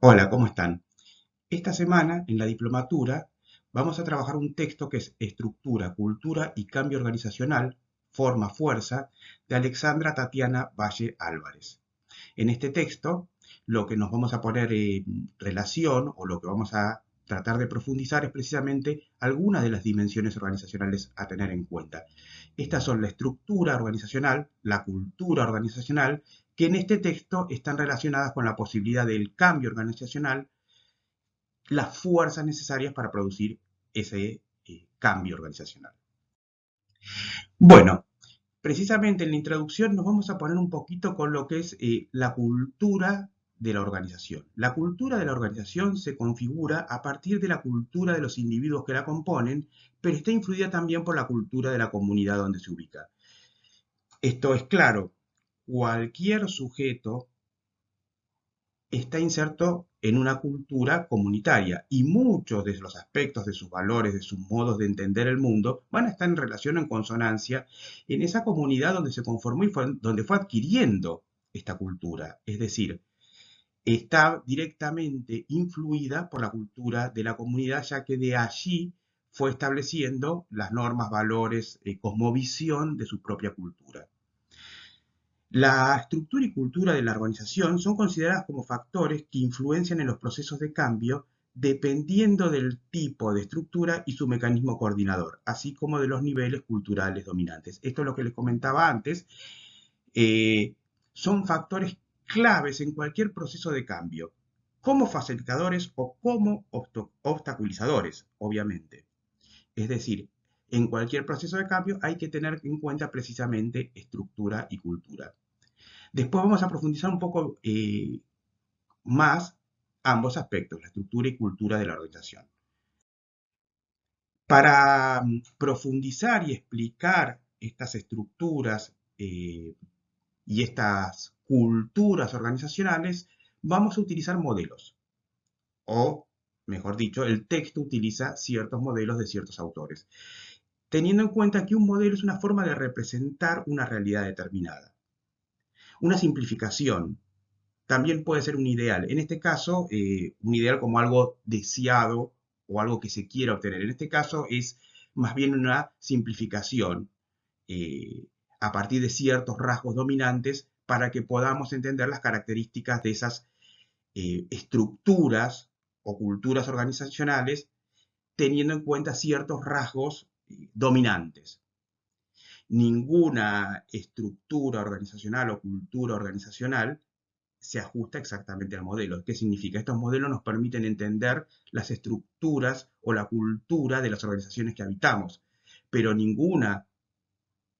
Hola, ¿cómo están? Esta semana, en la diplomatura, vamos a trabajar un texto que es Estructura, Cultura y Cambio Organizacional, Forma, Fuerza, de Alexandra Tatiana Valle Álvarez. En este texto, lo que nos vamos a poner en relación o lo que vamos a tratar de profundizar es precisamente algunas de las dimensiones organizacionales a tener en cuenta. Estas son la estructura organizacional, la cultura organizacional, que en este texto están relacionadas con la posibilidad del cambio organizacional, las fuerzas necesarias para producir ese cambio organizacional. Bueno, precisamente en la introducción nos vamos a poner un poquito con lo que es la cultura de la organización. La cultura de la organización se configura a partir de la cultura de los individuos que la componen, pero está influida también por la cultura de la comunidad donde se ubica. Esto es claro, cualquier sujeto está inserto en una cultura comunitaria y muchos de los aspectos de sus valores, de sus modos de entender el mundo, van a estar en relación o en consonancia en esa comunidad donde se conformó y donde fue adquiriendo esta cultura. Es decir, está directamente influida por la cultura de la comunidad, ya que de allí fue estableciendo las normas, valores, cosmovisión de su propia cultura. La estructura y cultura de la organización son consideradas como factores que influencian en los procesos de cambio dependiendo del tipo de estructura y su mecanismo coordinador, así como de los niveles culturales dominantes. Esto es lo que les comentaba antes. eh, Son factores claves en cualquier proceso de cambio, como facilitadores o como obstaculizadores, obviamente. Es decir, en cualquier proceso de cambio hay que tener en cuenta precisamente estructura y cultura. Después vamos a profundizar un poco más ambos aspectos, la estructura y cultura de la organización. Para profundizar y explicar estas estructuras y estas culturas organizacionales, vamos a utilizar modelos, o mejor dicho, el texto utiliza ciertos modelos de ciertos autores, teniendo en cuenta que un modelo es una forma de representar una realidad determinada. Una simplificación también puede ser un ideal. En este caso, un ideal como algo deseado o algo que se quiera obtener. En este caso es más bien una simplificación eh, a partir de ciertos rasgos dominantes para que podamos entender las características de esas estructuras o culturas organizacionales teniendo en cuenta ciertos rasgos dominantes. Ninguna estructura organizacional o cultura organizacional se ajusta exactamente al modelo. ¿Qué significa? Estos modelos nos permiten entender las estructuras o la cultura de las organizaciones que habitamos, pero ninguna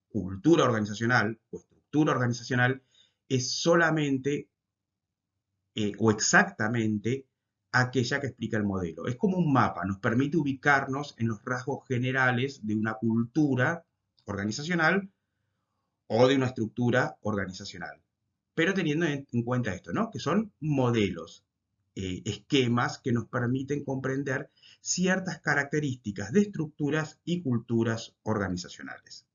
cultura organizacional o estructura organizacional es solamente o exactamente aquella que explica el modelo. Es como un mapa, nos permite ubicarnos en los rasgos generales de una cultura organizacional o de una estructura organizacional. Pero teniendo en cuenta esto, ¿no? Que son modelos, esquemas que nos permiten comprender ciertas características de estructuras y culturas organizacionales.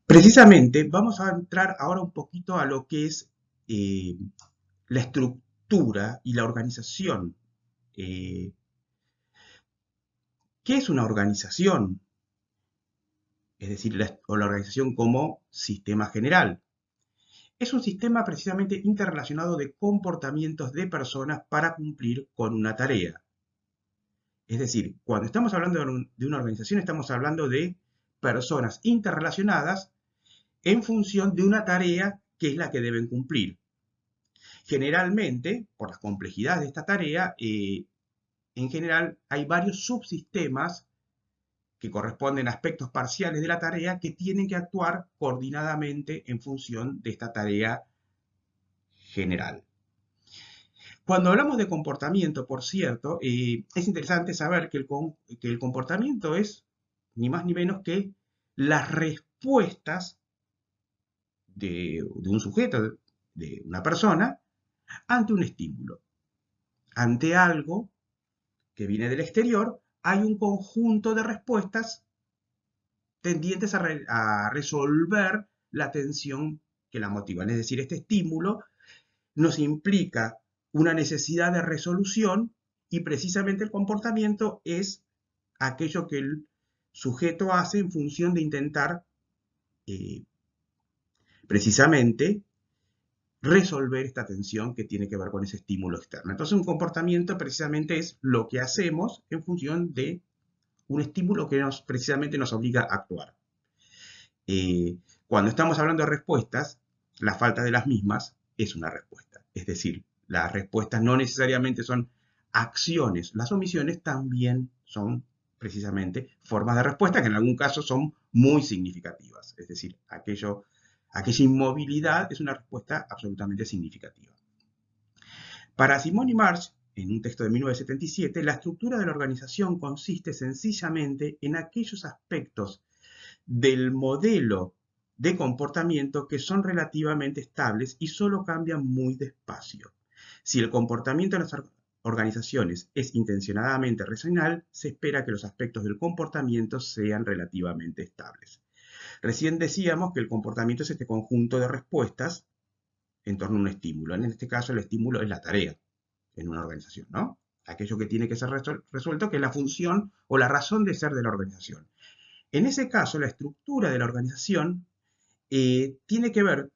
Precisamente vamos a entrar ahora un poquito a lo que es eh, la estructura y la organización. Eh, ¿Qué es una organización? Es decir, o la organización como sistema general. Es un sistema precisamente interrelacionado de comportamientos de personas para cumplir con una tarea. Es decir, cuando estamos hablando de una organización, estamos hablando de personas interrelacionadas en función de una tarea que es la que deben cumplir. Generalmente, por las complejidades de esta tarea, en general hay varios subsistemas que corresponden a aspectos parciales de la tarea que tienen que actuar coordinadamente en función de esta tarea general. Cuando hablamos de comportamiento, por cierto, es interesante saber que el comportamiento es ni más ni menos que las respuestas de un sujeto, de una persona, ante un estímulo. Ante algo que viene del exterior, hay un conjunto de respuestas tendientes a resolver la tensión que la motivan. Es decir, este estímulo nos implica una necesidad de resolución y precisamente el comportamiento es aquello que el sujeto hace en función de intentar precisamente resolver esta tensión que tiene que ver con ese estímulo externo. Entonces un comportamiento precisamente es lo que hacemos en función de un estímulo que precisamente nos obliga a actuar. Cuando estamos hablando de respuestas, la falta de las mismas es una respuesta. Es decir, las respuestas no necesariamente son acciones, las omisiones también son precisamente formas de respuesta que en algún caso son muy significativas. Es decir, aquella inmovilidad es una respuesta absolutamente significativa. Para Simon y Marsh, en un texto de 1977, la estructura de la organización consiste sencillamente en aquellos aspectos del modelo de comportamiento que son relativamente estables y solo cambian muy despacio. Si el comportamiento de las organizaciones es intencionadamente racional, se espera que los aspectos del comportamiento sean relativamente estables. Recién decíamos que el comportamiento es este conjunto de respuestas en torno a un estímulo. En este caso, el estímulo es la tarea en una organización, ¿no? Aquello que tiene que ser resuelto, que es la función o la razón de ser de la organización. En ese caso, la estructura de la organización tiene que ver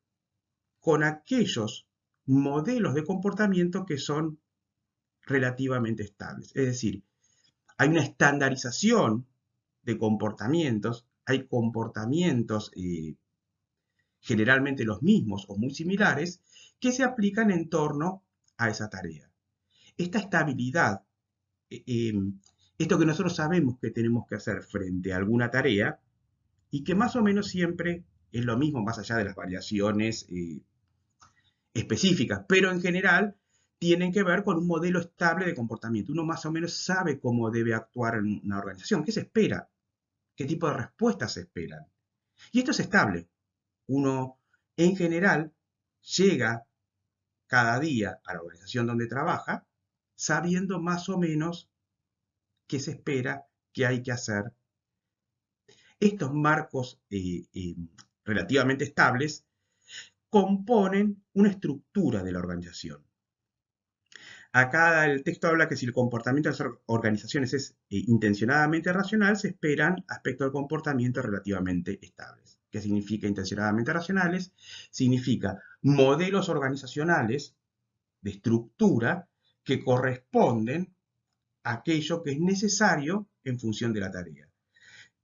con aquellos modelos de comportamiento que son relativamente estables. Es decir, hay una estandarización de comportamientos, hay comportamientos generalmente los mismos o muy similares que se aplican en torno a esa tarea. Esta estabilidad, esto que nosotros sabemos que tenemos que hacer frente a alguna tarea y que más o menos siempre es lo mismo más allá de las variaciones específicas, pero en general tienen que ver con un modelo estable de comportamiento. Uno más o menos sabe cómo debe actuar en una organización, qué se espera, qué tipo de respuestas se esperan. Y esto es estable. Uno en general llega cada día a la organización donde trabaja sabiendo más o menos qué se espera, qué hay que hacer. Estos marcos relativamente estables componen una estructura de la organización. Acá el texto habla que si el comportamiento de las organizaciones es intencionadamente racional, se esperan aspectos del comportamiento relativamente estables. ¿Qué significa intencionadamente racionales? Significa modelos organizacionales de estructura que corresponden a aquello que es necesario en función de la tarea.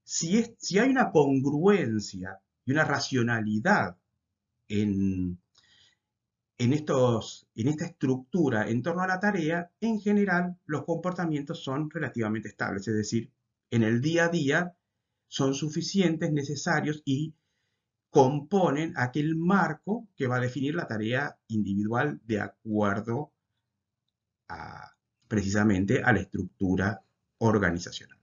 Si hay una congruencia y una racionalidad en esta estructura en torno a la tarea, en general los comportamientos son relativamente estables, es decir, en el día a día son suficientes, necesarios y componen aquel marco que va a definir la tarea individual de acuerdo precisamente a la estructura organizacional.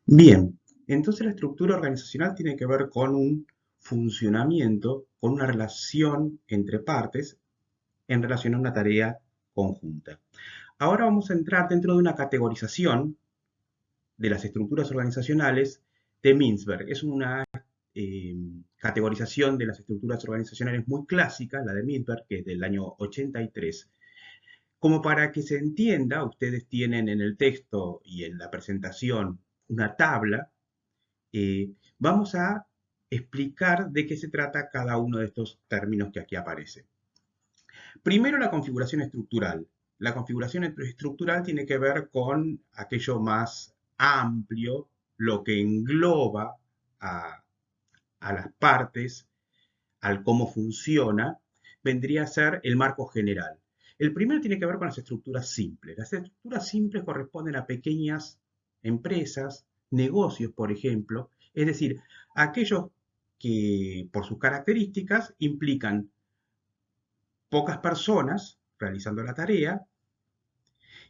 Bien, entonces la estructura organizacional tiene que ver con un funcionamiento, con una relación entre partes en relación a una tarea conjunta. Ahora vamos a entrar dentro de una categorización de las estructuras organizacionales de Mintzberg. Es una categorización de las estructuras organizacionales muy clásica, la de Mintzberg, que es del año 83. Como para que se entienda, ustedes tienen en el texto y en la presentación una tabla. Vamos a explicar de qué se trata cada uno de estos términos que aquí aparecen. Primero, la configuración estructural. La configuración estructural tiene que ver con aquello más amplio, lo que engloba a las partes, al cómo funciona, vendría a ser el marco general. El primero tiene que ver con las estructuras simples. Las estructuras simples corresponden a pequeñas empresas, negocios, por ejemplo, es decir, aquellos que por sus características implican pocas personas realizando la tarea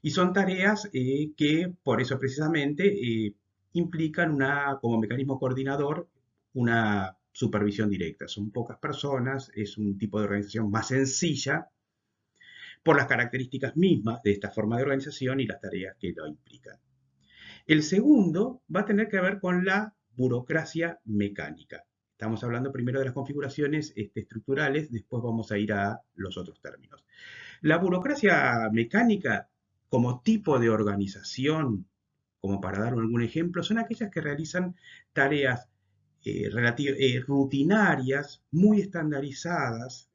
y son tareas que por eso precisamente implican como mecanismo coordinador una supervisión directa. Son pocas personas, es un tipo de organización más sencilla por las características mismas de esta forma de organización y las tareas que lo implican. El segundo va a tener que ver con la burocracia mecánica. Estamos hablando primero de las configuraciones estructurales, después vamos a ir a los otros términos. La burocracia mecánica como tipo de organización, como para dar algún ejemplo, son aquellas que realizan tareas rutinarias, muy estandarizadas,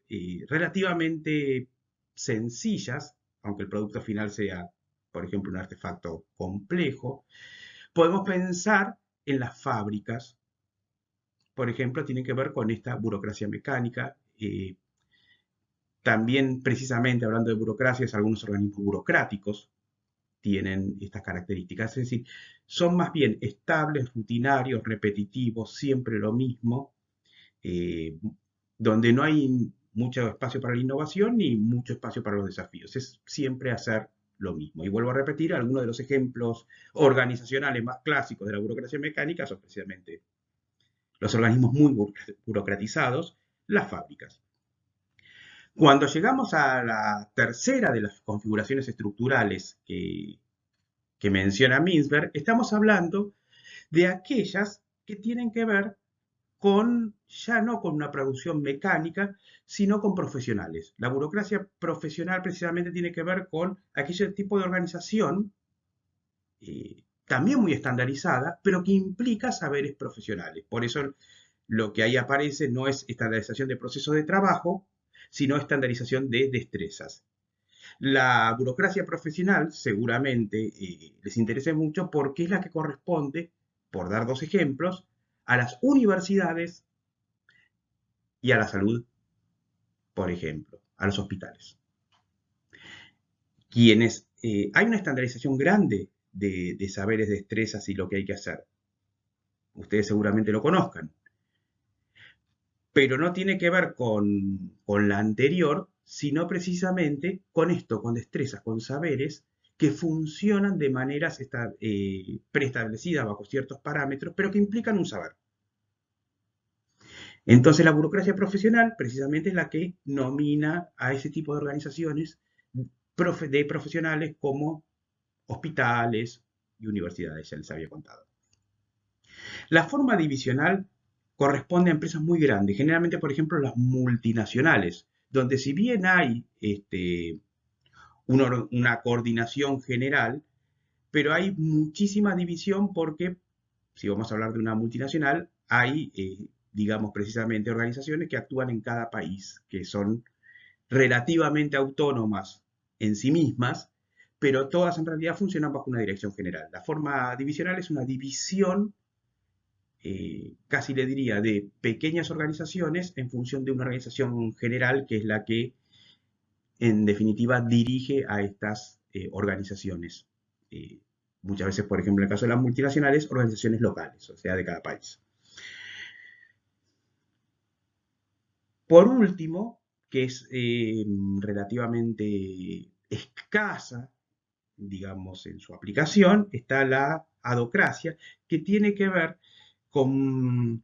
relativamente sencillas, aunque el producto final sea, por ejemplo, un artefacto complejo. Podemos pensar en las fábricas, por ejemplo, tienen que ver con esta burocracia mecánica. También, precisamente hablando de burocracias, algunos organismos burocráticos tienen estas características. Es decir, son más bien estables, rutinarios, repetitivos, siempre lo mismo, eh, donde no hay mucho espacio para la innovación ni mucho espacio para los desafíos. Es siempre hacer lo mismo. Y vuelvo a repetir, algunos de los ejemplos organizacionales más clásicos de la burocracia mecánica son precisamente los organismos muy burocratizados, las fábricas. Cuando llegamos a la tercera de las configuraciones estructurales que menciona Mintzberg, estamos hablando de aquellas que tienen que ver con, ya no con una producción mecánica, sino con profesionales. La burocracia profesional precisamente tiene que ver con aquel tipo de organización, también muy estandarizada, pero que implica saberes profesionales. Por eso lo que ahí aparece no es estandarización de procesos de trabajo, sino estandarización de destrezas. La burocracia profesional seguramente les interesa mucho porque es la que corresponde, por dar dos ejemplos, a las universidades y a la salud, por ejemplo, a los hospitales. Hay una estandarización grande de saberes, destrezas y lo que hay que hacer. Ustedes seguramente lo conozcan, pero no tiene que ver con la anterior, sino precisamente con esto, con destrezas, con saberes que funcionan de maneras preestablecidas bajo ciertos parámetros, pero que implican un saber. Entonces la burocracia profesional precisamente es la que nomina a ese tipo de organizaciones de profesionales como hospitales y universidades, ya les había contado. La forma divisional corresponde a empresas muy grandes, generalmente, por ejemplo, las multinacionales, donde si bien hay una coordinación general, pero hay muchísima división porque, si vamos a hablar de una multinacional, hay, digamos, precisamente organizaciones que actúan en cada país, que son relativamente autónomas en sí mismas, pero todas en realidad funcionan bajo una dirección general. La forma divisional es una división, casi le diría, de pequeñas organizaciones en función de una organización general que es la que, en definitiva, dirige a estas organizaciones. Eh, Muchas veces, por ejemplo, en el caso de las multinacionales, organizaciones locales, o sea, de cada país. Por último, que es relativamente escasa, digamos, en su aplicación, está la adocracia, que tiene que ver con,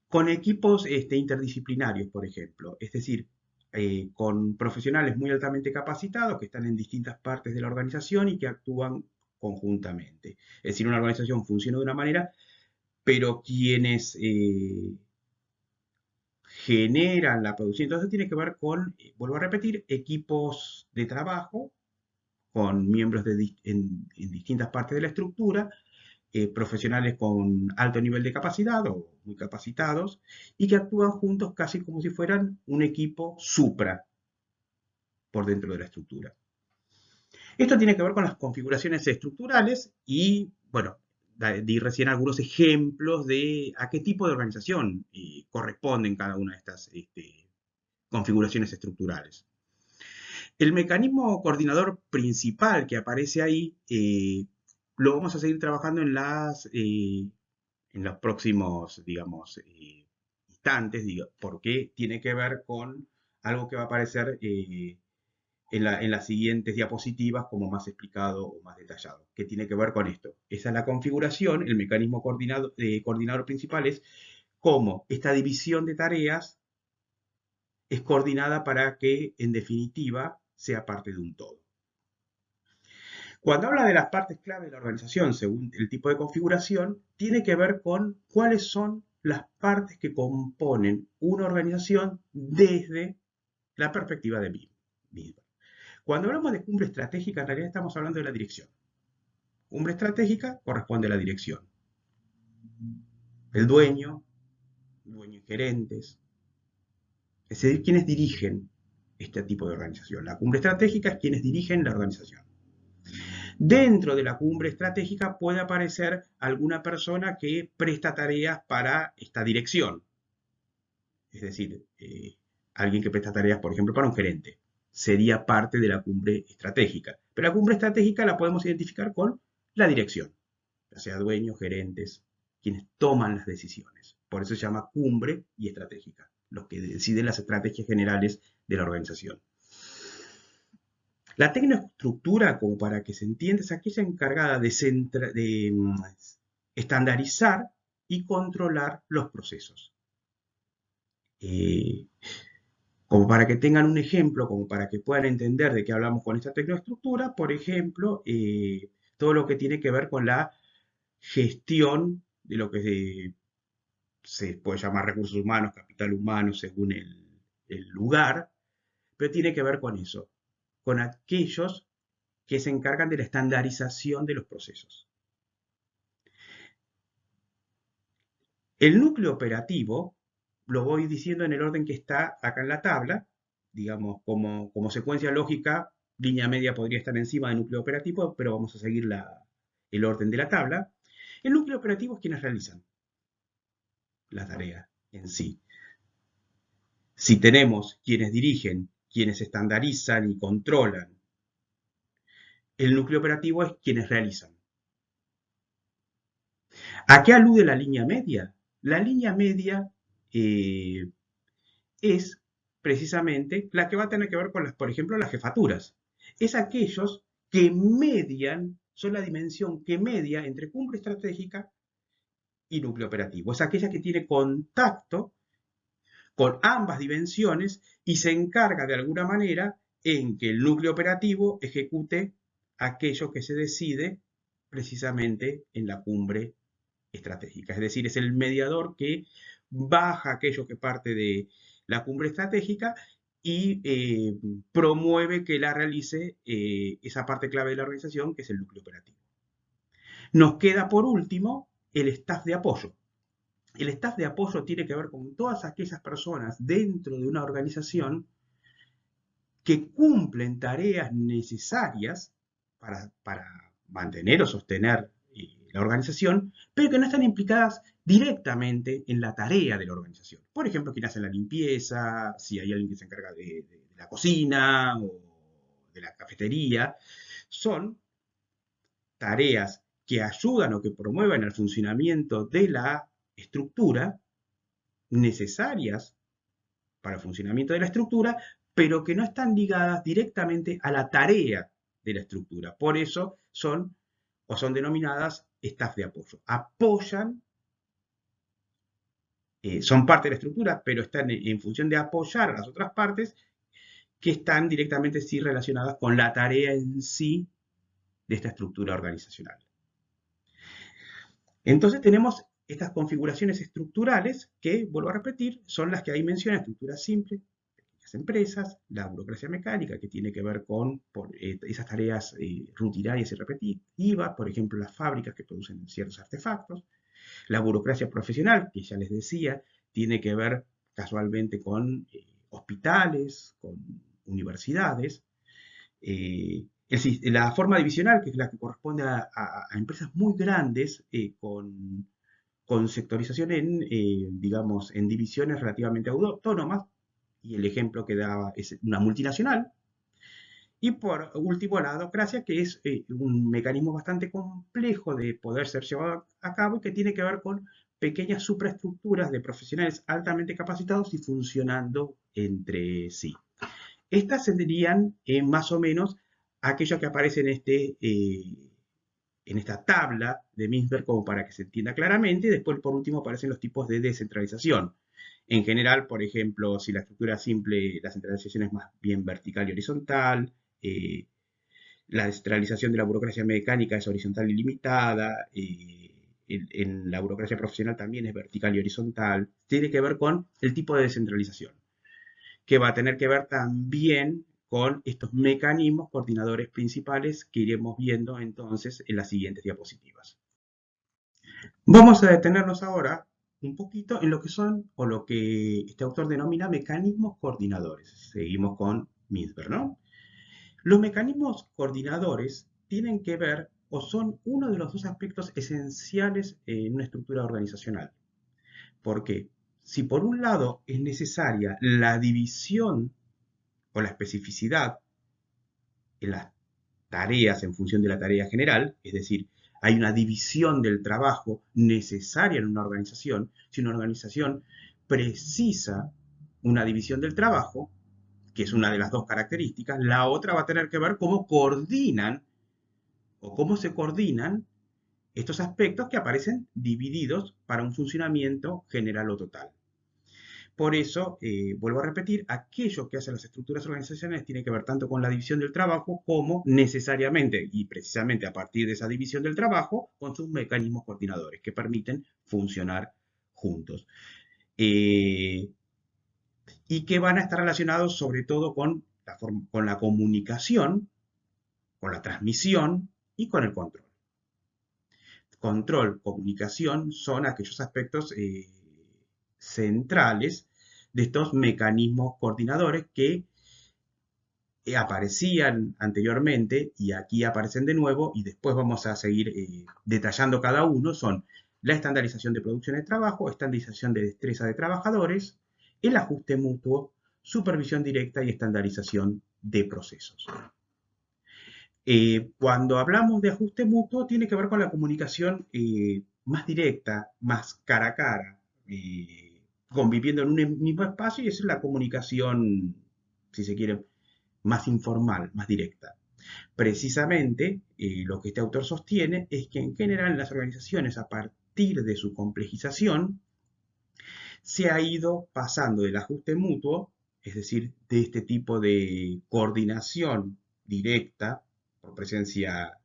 con equipos interdisciplinarios, por ejemplo. Es decir, con profesionales muy altamente capacitados que están en distintas partes de la organización y que actúan conjuntamente. Es decir, una organización funciona de una manera, pero quienes generan la producción, entonces tiene que ver con, vuelvo a repetir, equipos de trabajo con miembros en distintas partes de la estructura, profesionales con alto nivel de capacidad o muy capacitados, y que actúan juntos casi como si fueran un equipo supra por dentro de la estructura. Esto tiene que ver con las configuraciones estructurales y, bueno, di recién algunos ejemplos de a qué tipo de organización corresponden cada una de estas configuraciones estructurales. El mecanismo coordinador principal que aparece ahí lo vamos a seguir trabajando en los próximos, digamos, instantes, porque tiene que ver con algo que va a aparecer en las siguientes diapositivas como más explicado o más detallado, que tiene que ver con esto. Esa es la configuración, el mecanismo coordinador principal es cómo esta división de tareas es coordinada para que, en definitiva, sea parte de un todo. Cuando habla de las partes clave de la organización, según el tipo de configuración, tiene que ver con cuáles son las partes que componen una organización desde la perspectiva de Misber. Cuando hablamos de cumbre estratégica, en realidad estamos hablando de la dirección. Cumbre estratégica corresponde a la dirección. El dueño y gerentes, es decir, quienes dirigen este tipo de organización. La cumbre estratégica es quienes dirigen la organización. Dentro de la cumbre estratégica puede aparecer alguna persona que presta tareas para esta dirección. Es decir, alguien que presta tareas, por ejemplo, para un gerente. Sería parte de la cumbre estratégica. Pero la cumbre estratégica la podemos identificar con la dirección, ya sea dueños, gerentes, quienes toman las decisiones. Por eso se llama cumbre y estratégica, los que deciden las estrategias generales de la organización. La tecnoestructura, como para que se entienda, es aquella encargada de estandarizar y controlar los procesos. Como para que tengan un ejemplo, como para que puedan entender de qué hablamos con esta tecnoestructura, por ejemplo, todo lo que tiene que ver con la gestión de lo que se puede llamar recursos humanos, capital humano, según el lugar, pero tiene que ver con eso, con aquellos que se encargan de la estandarización de los procesos. El núcleo operativo, lo voy diciendo en el orden que está acá en la tabla, digamos, como secuencia lógica, línea media podría estar encima del núcleo operativo, pero vamos a seguir el orden de la tabla. El núcleo operativo es quienes realizan la tarea en sí. Si tenemos quienes dirigen, quienes estandarizan y controlan, el núcleo operativo es quienes realizan. ¿A qué alude la línea media? La línea media es precisamente la que va a tener que ver con, por ejemplo, las jefaturas. Es aquellos que median, son la dimensión que media entre cumbre estratégica y núcleo operativo. Es aquella que tiene contacto con ambas dimensiones y se encarga de alguna manera en que el núcleo operativo ejecute aquello que se decide precisamente en la cumbre estratégica. Es decir, es el mediador que baja aquello que parte de la cumbre estratégica y promueve que la realice esa parte clave de la organización, que es el núcleo operativo. Nos queda por último el staff de apoyo. El staff de apoyo tiene que ver con todas aquellas personas dentro de una organización que cumplen tareas necesarias para mantener o sostener la organización, pero que no están implicadas directamente en la tarea de la organización. Por ejemplo, quien hace la limpieza, si hay alguien que se encarga de la cocina o de la cafetería, son tareas que ayudan o que promueven el funcionamiento de la estructura necesarias para el funcionamiento de la estructura, pero que no están ligadas directamente a la tarea de la estructura. Por eso son denominadas staff de apoyo. Apoyan, son parte de la estructura, pero están en función de apoyar a las otras partes que están directamente sí relacionadas con la tarea en sí de esta estructura organizacional. Entonces tenemos estas configuraciones estructurales que, vuelvo a repetir, son las que ahí menciona: estructura simple, pequeñas empresas, la burocracia mecánica, que tiene que ver con esas tareas rutinarias y repetitivas, por ejemplo, las fábricas que producen ciertos artefactos, la burocracia profesional, que ya les decía, tiene que ver casualmente con hospitales, con universidades, la forma divisional, que es la que corresponde a empresas muy grandes con sectorización digamos, en divisiones relativamente autónomas, y el ejemplo que daba es una multinacional. Y por último, la adhocracia, que es un mecanismo bastante complejo de poder ser llevado a cabo y que tiene que ver con pequeñas supraestructuras de profesionales altamente capacitados y funcionando entre sí. Estas serían más o menos aquello que aparece en esta tabla de Misberg, como para que se entienda claramente. Y después, por último, aparecen los tipos de descentralización. En general, por ejemplo, si la estructura simple, la centralización es más bien vertical y horizontal. La descentralización de la burocracia mecánica es horizontal y limitada. en la burocracia profesional también es vertical y horizontal, tiene que ver con el tipo de descentralización, que va a tener que ver también con estos mecanismos coordinadores principales que iremos viendo entonces en las siguientes diapositivas. Vamos a detenernos ahora un poquito en lo que son, o lo que este autor denomina mecanismos coordinadores. Seguimos con Misber, ¿no? Los mecanismos coordinadores tienen que ver o son uno de los dos aspectos esenciales en una estructura organizacional. ¿Por qué? Si por un lado es necesaria la división o la especificidad en las tareas en función de la tarea general, es decir, hay una división del trabajo necesaria en una organización. Si una organización precisa una división del trabajo, que es una de las dos características, la otra va a tener que ver cómo coordinan o cómo se coordinan estos aspectos que aparecen divididos para un funcionamiento general o total. Por eso, vuelvo a repetir, aquello que hacen las estructuras organizacionales tiene que ver tanto con la división del trabajo como necesariamente y precisamente a partir de esa división del trabajo con sus mecanismos coordinadores que permiten funcionar juntos. Y que van a estar relacionados sobre todo con la comunicación, con la transmisión y con el control. Control, comunicación son aquellos aspectos centrales de estos mecanismos coordinadores que aparecían anteriormente y aquí aparecen de nuevo y después vamos a seguir detallando cada uno. Son la estandarización de producción de trabajo, estandarización de destreza de trabajadores, el ajuste mutuo, supervisión directa y estandarización de procesos. Cuando hablamos de ajuste mutuo, tiene que ver con la comunicación más directa, más cara a cara, conviviendo en un mismo espacio, y esa es la comunicación, si se quiere, más informal, más directa. Precisamente, lo que este autor sostiene es que en general en las organizaciones, a partir de su complejización, se ha ido pasando del ajuste mutuo, es decir, de este tipo de coordinación directa, por presencia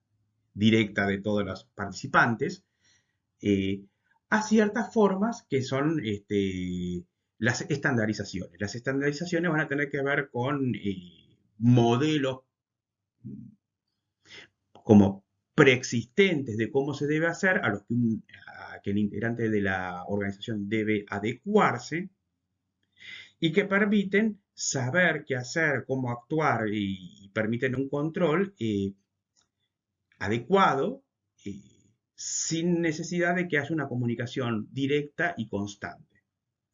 directa de todos los participantes, eh, a ciertas formas que son las estandarizaciones. Las estandarizaciones van a tener que ver con modelos como preexistentes de cómo se debe hacer, a los que el integrante de la organización debe adecuarse, y que permiten saber qué hacer, cómo actuar y permiten un control adecuado, sin necesidad de que haya una comunicación directa y constante.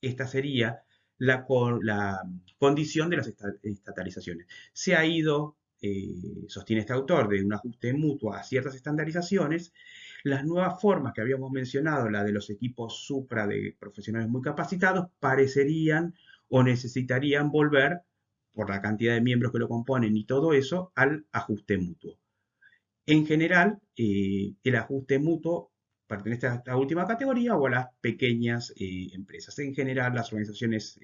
Esta sería la condición de las estatalizaciones. Se ha ido, sostiene este autor, de un ajuste mutuo a ciertas estandarizaciones. Las nuevas formas que habíamos mencionado, la de los equipos supra de profesionales muy capacitados, parecerían o necesitarían volver, por la cantidad de miembros que lo componen y todo eso, al ajuste mutuo. En general, el ajuste mutuo pertenece a esta última categoría o a las pequeñas empresas. En general, las organizaciones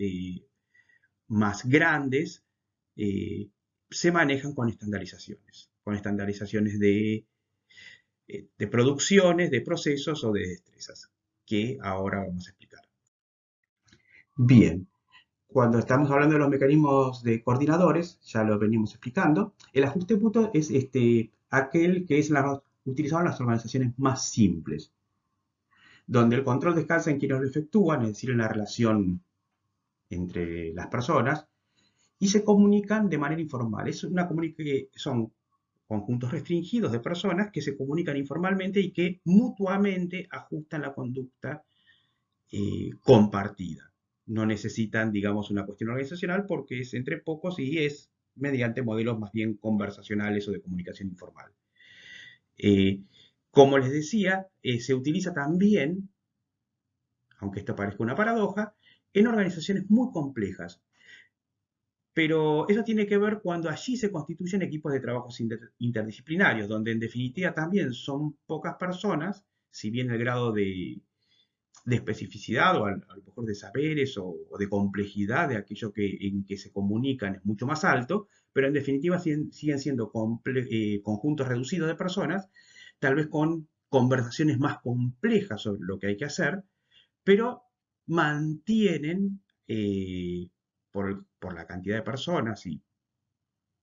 más grandes se manejan con estandarizaciones de producciones, de procesos o de destrezas, que ahora vamos a explicar. Bien, cuando estamos hablando de los mecanismos de coordinadores, ya lo venimos explicando, el ajuste mutuo es aquel que es utilizado en las organizaciones más simples, donde el control descansa en quienes lo efectúan, es decir, en la relación entre las personas, y se comunican de manera informal. Son conjuntos restringidos de personas que se comunican informalmente y que mutuamente ajustan la conducta compartida. No necesitan, digamos, una cuestión organizacional porque es entre pocos y es mediante modelos más bien conversacionales o de comunicación informal. Como les decía, se utiliza también, aunque esto parezca una paradoja, en organizaciones muy complejas. Pero eso tiene que ver cuando allí se constituyen equipos de trabajos interdisciplinarios, donde en definitiva también son pocas personas, si bien el grado de especificidad o a lo mejor de saberes o de complejidad de aquello en que se comunican es mucho más alto, pero en definitiva siguen siendo conjuntos reducidos de personas, tal vez con conversaciones más complejas sobre lo que hay que hacer, pero mantienen, por la cantidad de personas y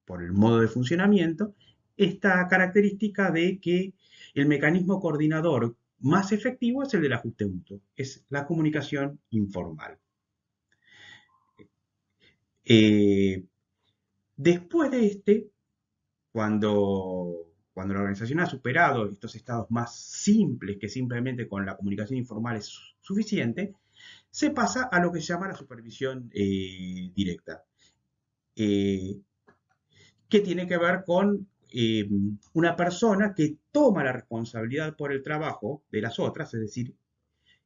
por el modo de funcionamiento, esta característica de que el mecanismo coordinador más efectivo es el del ajuste mutuo, es la comunicación informal. Después de cuando la organización ha superado estos estados más simples, que simplemente con la comunicación informal es suficiente, se pasa a lo que se llama la supervisión directa, que tiene que ver con una persona que toma la responsabilidad por el trabajo de las otras, es decir,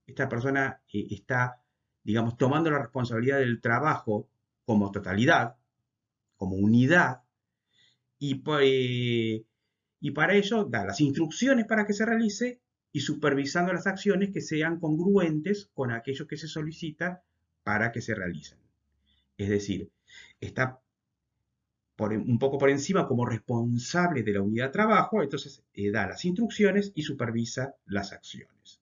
esta persona está, digamos, tomando la responsabilidad del trabajo como totalidad, como unidad, y para ello da las instrucciones para que se realice y supervisando las acciones que sean congruentes con aquello que se solicita para que se realicen. Es decir, está un poco por encima como responsable de la unidad de trabajo, entonces da las instrucciones y supervisa las acciones.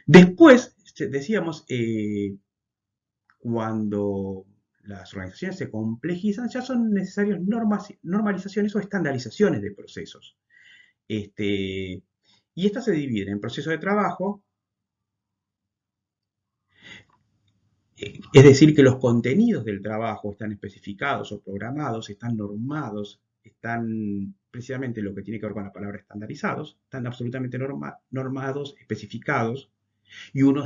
Después, decíamos, cuando las organizaciones se complejizan, ya son necesarias normalizaciones o estandarizaciones de procesos. Y estas se dividen en procesos de trabajo, es decir, que los contenidos del trabajo están especificados o programados, están normados, están precisamente lo que tiene que ver con la palabra estandarizados, están absolutamente normados, especificados, y uno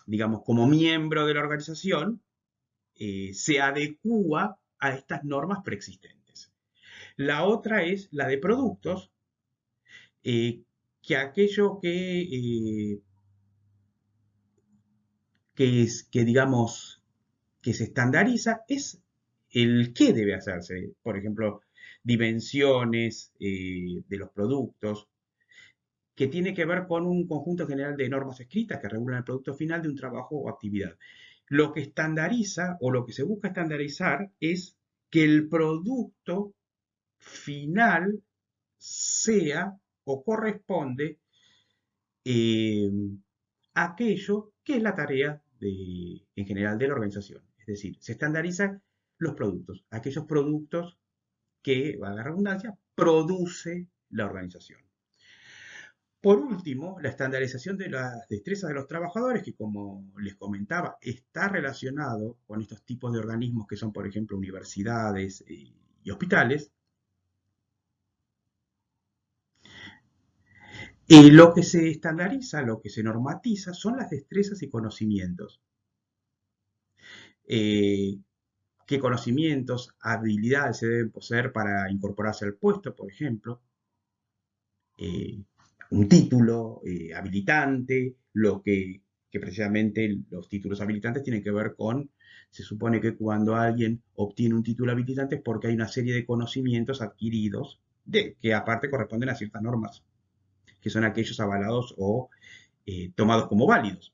digamos, como miembro de la organización, se adecúa a estas normas preexistentes. La otra es la de productos, que aquello digamos, que se estandariza es el qué debe hacerse. Por ejemplo, dimensiones de los productos, que tiene que ver con un conjunto general de normas escritas que regulan el producto final de un trabajo o actividad. Lo que estandariza o lo que se busca estandarizar es que el producto final sea o corresponde eh, a aquello que es la tarea en general de la organización. Es decir, se estandarizan los productos, aquellos productos que, valga la redundancia, produce la organización. Por último, la estandarización de las destrezas de los trabajadores, que como les comentaba, está relacionado con estos tipos de organismos que son, por ejemplo, universidades y hospitales. Lo que se estandariza, lo que se normatiza, son las destrezas y conocimientos. ¿Qué conocimientos, habilidades se deben poseer para incorporarse al puesto, por ejemplo? Un título habilitante, que precisamente los títulos habilitantes tienen que ver con, se supone que cuando alguien obtiene un título habilitante es porque hay una serie de conocimientos adquiridos que aparte corresponden a ciertas normas, que son aquellos avalados o tomados como válidos.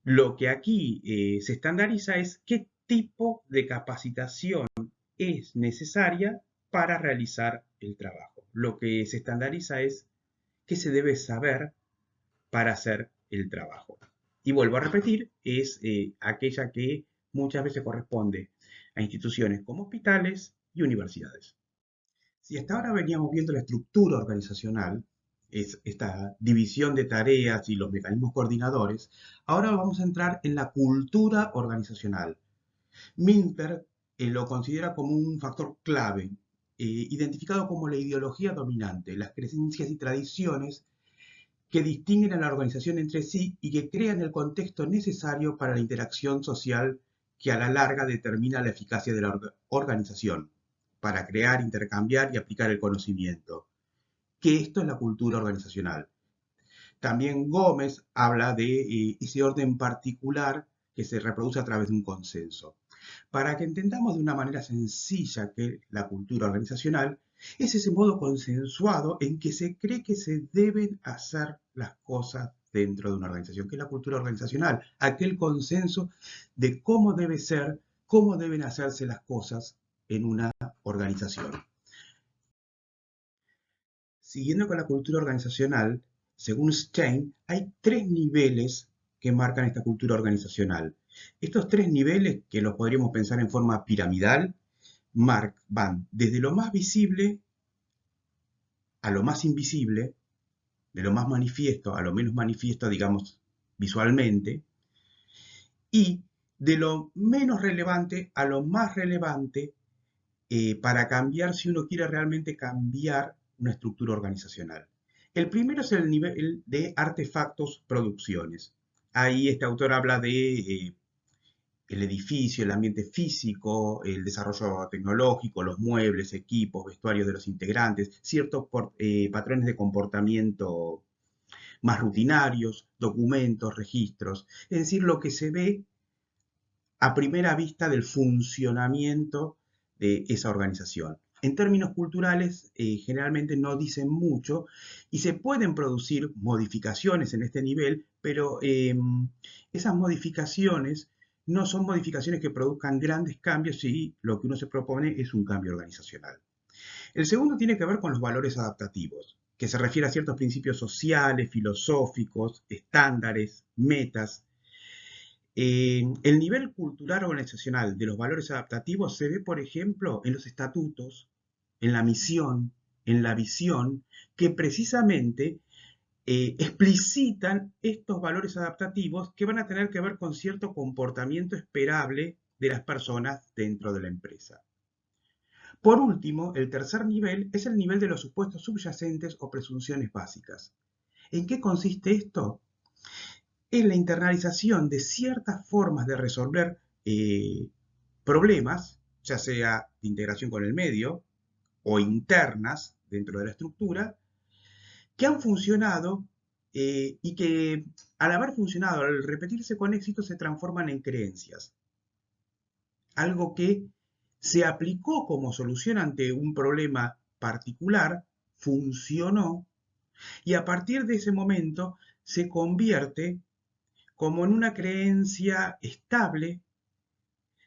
Lo que aquí se estandariza es qué tipo de capacitación es necesaria para realizar el trabajo. Lo que se estandariza es qué se debe saber para hacer el trabajo. Y vuelvo a repetir, es aquella que muchas veces corresponde a instituciones como hospitales y universidades. Si hasta ahora veníamos viendo la estructura organizacional, es esta división de tareas y los mecanismos coordinadores, ahora vamos a entrar en la cultura organizacional. Minter lo considera como un factor clave, identificado como la ideología dominante, las creencias y tradiciones que distinguen a la organización entre sí y que crean el contexto necesario para la interacción social que a la larga determina la eficacia de la organización, para crear, intercambiar y aplicar el conocimiento. Que esto es la cultura organizacional. También Gómez habla de ese orden particular que se reproduce a través de un consenso. Para que entendamos de una manera sencilla que la cultura organizacional es ese modo consensuado en que se cree que se deben hacer las cosas dentro de una organización, que es la cultura organizacional, aquel consenso de cómo debe ser, cómo deben hacerse las cosas en una organización. Siguiendo con la cultura organizacional, según Stein, hay tres niveles que marcan esta cultura organizacional. Estos tres niveles, que los podríamos pensar en forma piramidal, van desde lo más visible a lo más invisible, de lo más manifiesto a lo menos manifiesto, digamos, visualmente, y de lo menos relevante a lo más relevante para cambiar si uno quiere realmente cambiar una estructura organizacional. El primero es el nivel de artefactos, producciones. Ahí este autor habla de el edificio, el ambiente físico, el desarrollo tecnológico, los muebles, equipos, vestuarios de los integrantes, ciertos patrones de comportamiento más rutinarios, documentos, registros, es decir, lo que se ve a primera vista del funcionamiento de esa organización. En términos culturales, generalmente no dicen mucho y se pueden producir modificaciones en este nivel, pero esas modificaciones no son modificaciones que produzcan grandes cambios si lo que uno se propone es un cambio organizacional. El segundo tiene que ver con los valores adaptativos, que se refiere a ciertos principios sociales, filosóficos, estándares, metas. El nivel cultural organizacional de los valores adaptativos se ve, por ejemplo, en los estatutos, en la misión, en la visión, que precisamente explicitan estos valores adaptativos que van a tener que ver con cierto comportamiento esperable de las personas dentro de la empresa. Por último, el tercer nivel es el nivel de los supuestos subyacentes o presunciones básicas. ¿En qué consiste esto? En la internalización de ciertas formas de resolver problemas, ya sea de integración con el medio o internas dentro de la estructura, que han funcionado y que al haber funcionado, al repetirse con éxito, se transforman en creencias. Algo que se aplicó como solución ante un problema particular, funcionó, y a partir de ese momento se convierte como en una creencia estable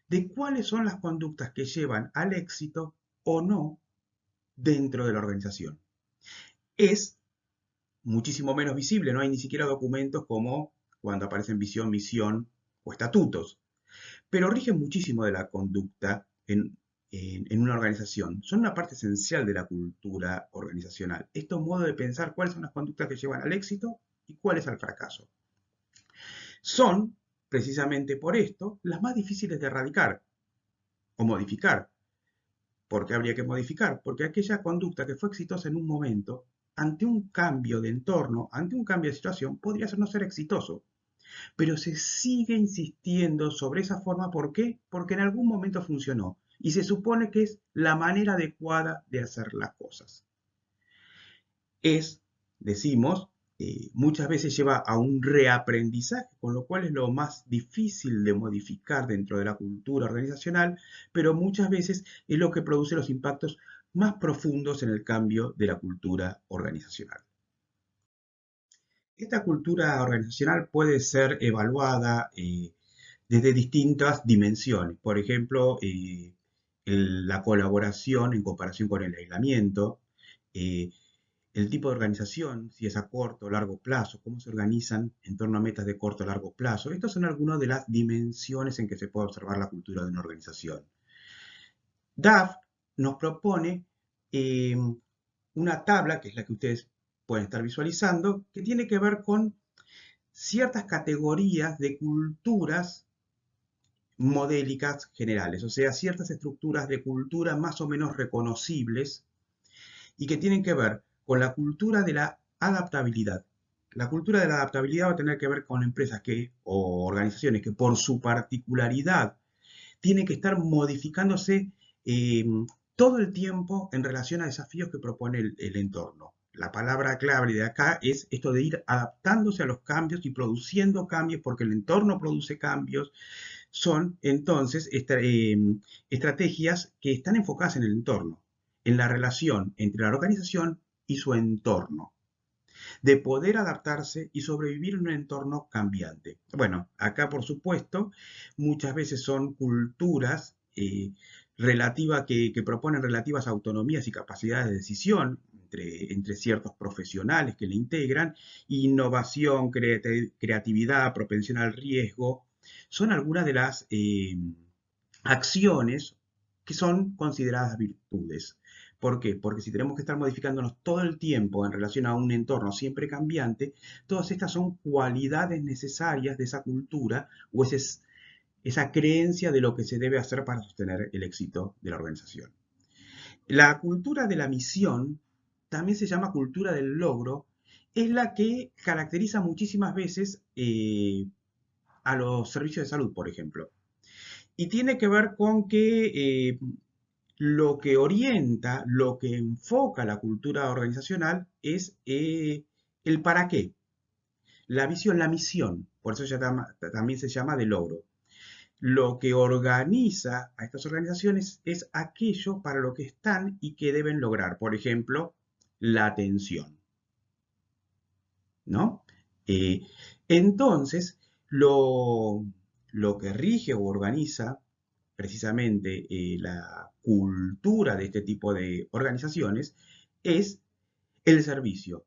de cuáles son las conductas que llevan al éxito o no dentro de la organización. Es muchísimo menos visible, no hay ni siquiera documentos como cuando aparecen visión, misión o estatutos, pero rigen muchísimo de la conducta en una organización. Son una parte esencial de la cultura organizacional. Estos modos de pensar cuáles son las conductas que llevan al éxito y cuáles al fracaso. Son, precisamente por esto, las más difíciles de erradicar o modificar. ¿Por qué habría que modificar? Porque aquella conducta que fue exitosa en un momento, ante un cambio de entorno, ante un cambio de situación, podría no ser exitoso. Pero se sigue insistiendo sobre esa forma. ¿Por qué? Porque en algún momento funcionó y se supone que es la manera adecuada de hacer las cosas. Decimos, muchas veces lleva a un reaprendizaje, con lo cual es lo más difícil de modificar dentro de la cultura organizacional, pero muchas veces es lo que produce los impactos más profundos en el cambio de la cultura organizacional. Esta cultura organizacional puede ser evaluada desde distintas dimensiones. Por ejemplo, la colaboración en comparación con el aislamiento, eh, el tipo de organización, si es a corto o largo plazo, cómo se organizan en torno a metas de corto o largo plazo. Estas son algunas de las dimensiones en que se puede observar la cultura de una organización. Duff nos propone eh, una tabla, que es la que ustedes pueden estar visualizando, que tiene que ver con ciertas categorías de culturas modélicas generales, o sea, ciertas estructuras de cultura más o menos reconocibles y que tienen que ver con la cultura de la adaptabilidad. La cultura de la adaptabilidad va a tener que ver con empresas o organizaciones que por su particularidad tienen que estar modificándose eh, todo el tiempo en relación a desafíos que propone el entorno. La palabra clave de acá es esto de ir adaptándose a los cambios y produciendo cambios porque el entorno produce cambios. Son entonces estrategias que están enfocadas en el entorno, en la relación entre la organización y su entorno, de poder adaptarse y sobrevivir en un entorno cambiante. Bueno, acá por supuesto, muchas veces son culturas que proponen relativas autonomías y capacidades de decisión. entre ciertos profesionales que le integran, innovación, creatividad, propensión al riesgo, son algunas de las acciones que son consideradas virtudes. ¿Por qué? Porque si tenemos que estar modificándonos todo el tiempo en relación a un entorno siempre cambiante, todas estas son cualidades necesarias de esa cultura o esa creencia de lo que se debe hacer para sostener el éxito de la organización. La cultura de la misión, también se llama cultura del logro, es la que caracteriza muchísimas veces a los servicios de salud, por ejemplo. Y tiene que ver con que lo que orienta, lo que enfoca la cultura organizacional es el para qué, la visión, la misión. Por eso también se llama de logro. Lo que organiza a estas organizaciones es aquello para lo que están y que deben lograr. Por ejemplo, la atención, ¿no? Eh, entonces, lo que rige o organiza precisamente la cultura de este tipo de organizaciones es el servicio,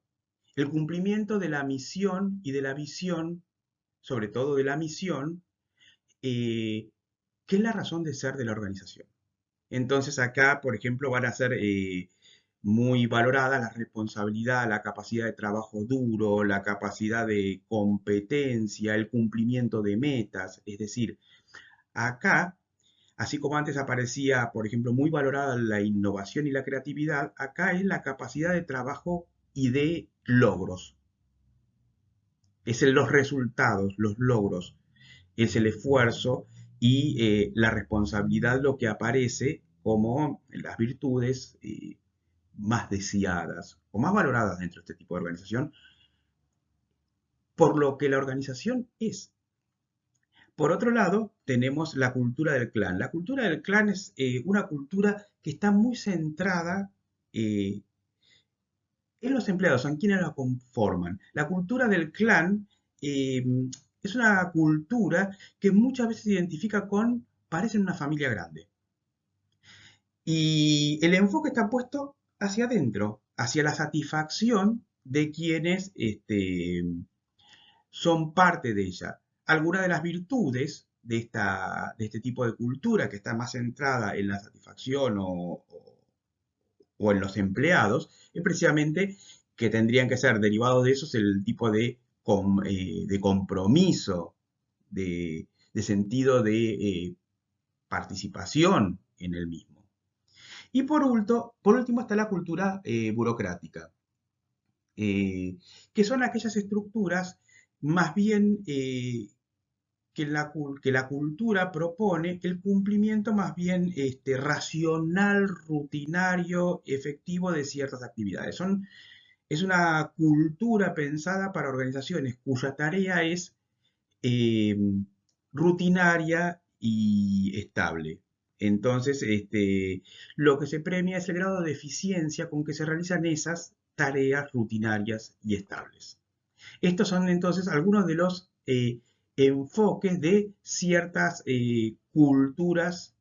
el cumplimiento de la misión y de la visión, sobre todo de la misión, que es la razón de ser de la organización. Entonces acá, por ejemplo, van a ser muy valoradas la responsabilidad, la capacidad de trabajo duro, la capacidad de competencia, el cumplimiento de metas. Es decir, acá, así como antes aparecía, por ejemplo, muy valorada la innovación y la creatividad, acá es la capacidad de trabajo y de logros. Es en los resultados, los logros, es el esfuerzo y la responsabilidad lo que aparece como las virtudes más deseadas o más valoradas dentro de este tipo de organización, por lo que la organización es. Por otro lado, tenemos la cultura del clan. La cultura del clan es una cultura que está muy centrada eh, en los empleados, en quienes la conforman. La cultura del clan eh, es una cultura que muchas veces se identifica con, parecen una familia grande. Y el enfoque está puesto hacia adentro, hacia la satisfacción de quienes son parte de ella. Algunas de las virtudes de este tipo de cultura que está más centrada en la satisfacción o en los empleados, es precisamente que tendrían que ser derivados de eso el tipo de compromiso, de sentido de participación en el mismo. Y por último está la cultura burocrática, que son aquellas estructuras más bien que la cultura propone el cumplimiento más bien racional, rutinario, efectivo de ciertas actividades. Es una cultura pensada para organizaciones cuya tarea es eh, rutinaria y estable. Entonces, lo que se premia es el grado de eficiencia con que se realizan esas tareas rutinarias y estables. Estos son entonces algunos de los enfoques de ciertas culturas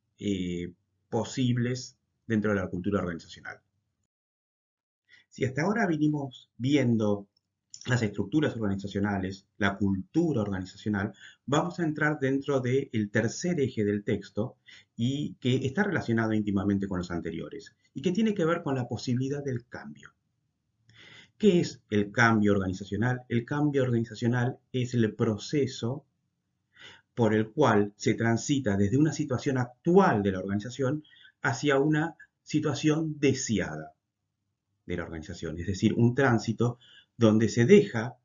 posibles dentro de la cultura organizacional. Si hasta ahora vinimos viendo las estructuras organizacionales, la cultura organizacional, vamos a entrar dentro del tercer eje del texto y que está relacionado íntimamente con los anteriores y que tiene que ver con la posibilidad del cambio. ¿Qué es el cambio organizacional? El cambio organizacional es el proceso por el cual se transita desde una situación actual de la organización hacia una situación deseada de la organización, es decir, un tránsito donde se deja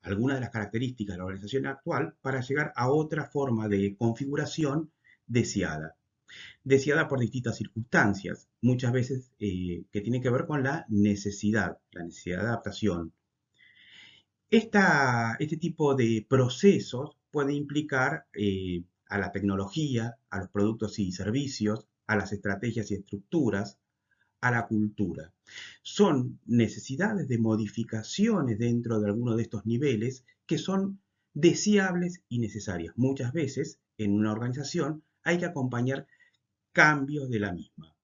algunas de las características de la organización actual para llegar a otra forma de configuración deseada. Deseada por distintas circunstancias, muchas veces que tienen que ver con la necesidad de adaptación. Este tipo de procesos puede implicar a la tecnología, a los productos y servicios, a las estrategias y estructuras, a la cultura. Son necesidades de modificaciones dentro de alguno de estos niveles que son deseables y necesarias. Muchas veces en una organización hay que acompañar cambios de la misma.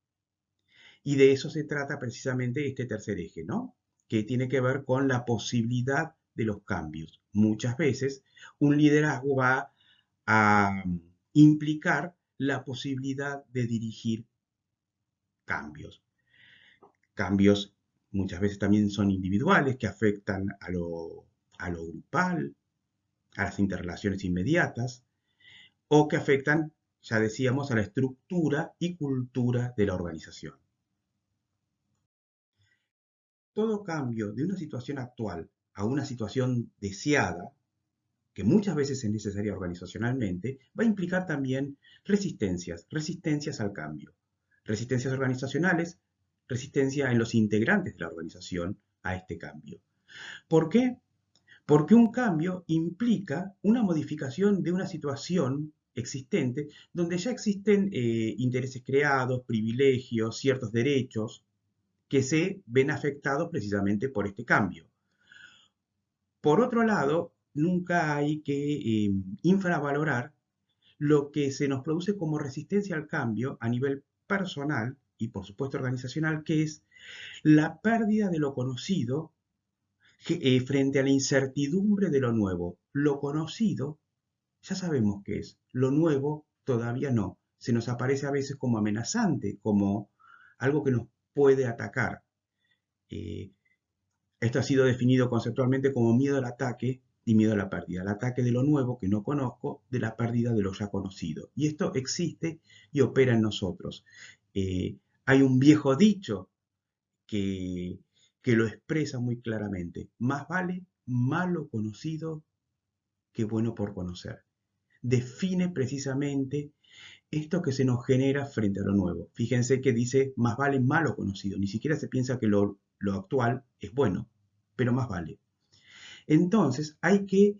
Y de eso se trata precisamente este tercer eje, ¿no? Que tiene que ver con la posibilidad de los cambios. Muchas veces un liderazgo va a implicar la posibilidad de dirigir cambios. Cambios muchas veces también son individuales, que afectan a lo grupal, a las interrelaciones inmediatas, o que afectan, ya decíamos, a la estructura y cultura de la organización. Todo cambio de una situación actual a una situación deseada, que muchas veces es necesaria organizacionalmente, va a implicar también resistencias al cambio. Resistencias organizacionales, resistencia en los integrantes de la organización a este cambio. ¿Por qué? Porque un cambio implica una modificación de una situación existente donde ya existen intereses creados, privilegios, ciertos derechos que se ven afectados precisamente por este cambio. Por otro lado, nunca hay que infravalorar lo que se nos produce como resistencia al cambio a nivel personal y por supuesto organizacional, que es la pérdida de lo conocido frente a la incertidumbre de lo nuevo. Lo conocido ya sabemos qué es, lo nuevo todavía no. Se nos aparece a veces como amenazante, como algo que nos puede atacar. Eh, Esto ha sido definido conceptualmente como miedo al ataque y miedo a la pérdida. El ataque de lo nuevo que no conozco, de la pérdida de lo ya conocido. Y esto existe y opera en nosotros. Hay un viejo dicho que, que lo expresa muy claramente. Más vale malo conocido que bueno por conocer. Define precisamente esto que se nos genera frente a lo nuevo. Fíjense que dice más vale malo conocido. Ni siquiera se piensa que lo actual es bueno, pero más vale. Entonces hay que,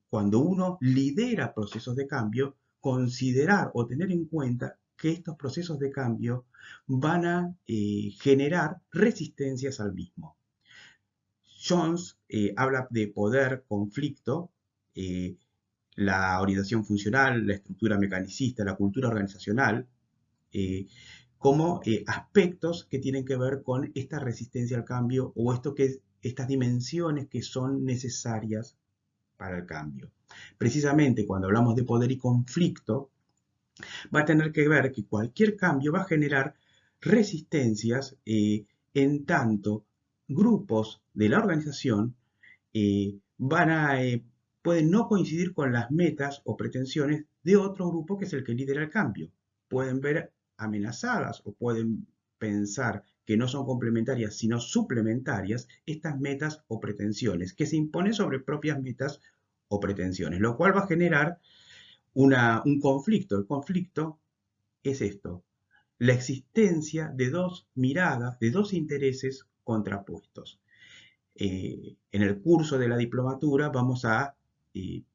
cuando uno lidera procesos de cambio, considerar o tener en cuenta que estos procesos de cambio van a generar resistencias al mismo. Jones habla de poder, conflicto, eh, la orientación funcional, la estructura mecanicista, la cultura organizacional, eh, como aspectos que tienen que ver con esta resistencia al cambio o estas dimensiones que son necesarias para el cambio. Precisamente cuando hablamos de poder y conflicto, va a tener que ver que cualquier cambio va a generar resistencias en tanto grupos de la organización pueden no coincidir con las metas o pretensiones de otro grupo que es el que lidera el cambio. Pueden ver amenazadas o pueden pensar que no son complementarias sino suplementarias estas metas o pretensiones que se imponen sobre propias metas o pretensiones, lo cual va a generar un conflicto. El conflicto es esto, la existencia de dos miradas, de dos intereses contrapuestos. En el curso de la diplomatura vamos a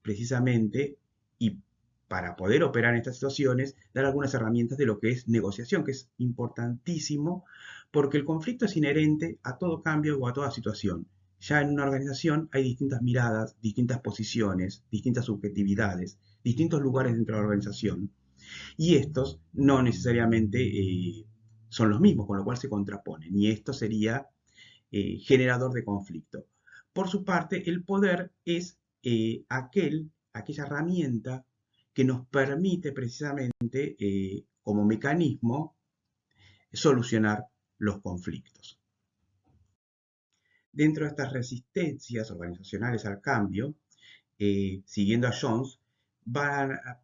precisamente, y para poder operar en estas situaciones, dar algunas herramientas de lo que es negociación, que es importantísimo, porque el conflicto es inherente a todo cambio o a toda situación. Ya en una organización hay distintas miradas, distintas posiciones, distintas subjetividades, distintos lugares dentro de la organización, y estos no necesariamente son los mismos, con lo cual se contraponen, y esto sería generador de conflicto. Por su parte, el poder es aquella herramienta que nos permite precisamente como mecanismo solucionar los conflictos. Dentro de estas resistencias organizacionales al cambio, siguiendo a Jones,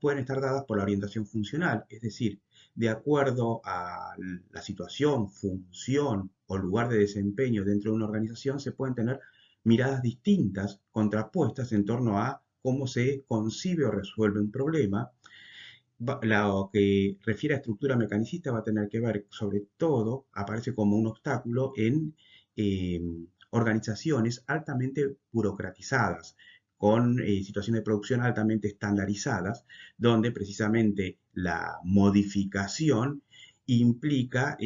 pueden estar dadas por la orientación funcional, es decir, de acuerdo a la situación, función o lugar de desempeño dentro de una organización, se pueden tener miradas distintas, contrapuestas en torno a cómo se concibe o resuelve un problema. Lo que refiere a estructura mecanicista va a tener que ver, sobre todo, aparece como un obstáculo en eh, organizaciones altamente burocratizadas, con situaciones de producción altamente estandarizadas, donde precisamente la modificación implica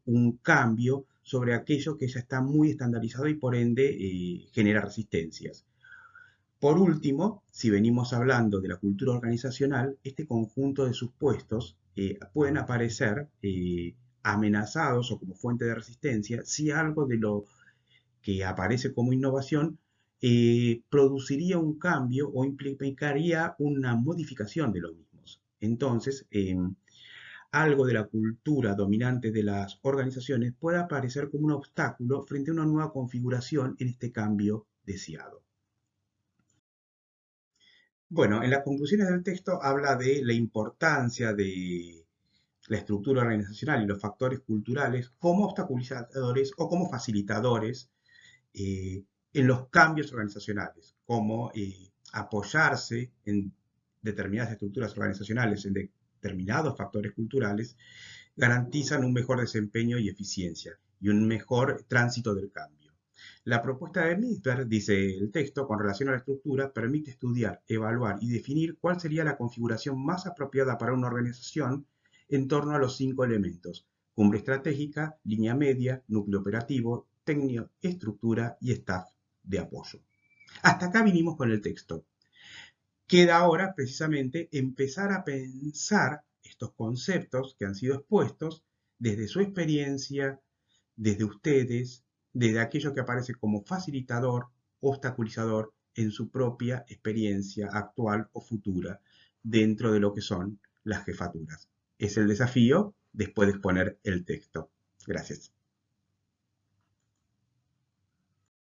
un cambio sobre aquello que ya está muy estandarizado y por ende genera resistencias. Por último, si venimos hablando de la cultura organizacional, este conjunto de supuestos pueden aparecer amenazados o como fuente de resistencia si algo de lo que aparece como innovación produciría un cambio o implicaría una modificación de los mismos. Entonces, algo de la cultura dominante de las organizaciones puede aparecer como un obstáculo frente a una nueva configuración en este cambio deseado. Bueno, en las conclusiones del texto habla de la importancia de la estructura organizacional y los factores culturales como obstaculizadores o como facilitadores en los cambios organizacionales, como apoyarse en determinadas estructuras organizacionales, en determinados factores culturales, garantizan un mejor desempeño y eficiencia y un mejor tránsito del cambio. La propuesta de Misberg, dice el texto, con relación a la estructura, permite estudiar, evaluar y definir cuál sería la configuración más apropiada para una organización en torno a los 5 elementos: cumbre estratégica, línea media, núcleo operativo, técnico, estructura y staff de apoyo. Hasta acá vinimos con el texto. Queda ahora precisamente empezar a pensar estos conceptos que han sido expuestos desde su experiencia, desde ustedes, desde aquello que aparece como facilitador, obstaculizador en su propia experiencia actual o futura dentro de lo que son las jefaturas. Es el desafío después de exponer el texto. Gracias.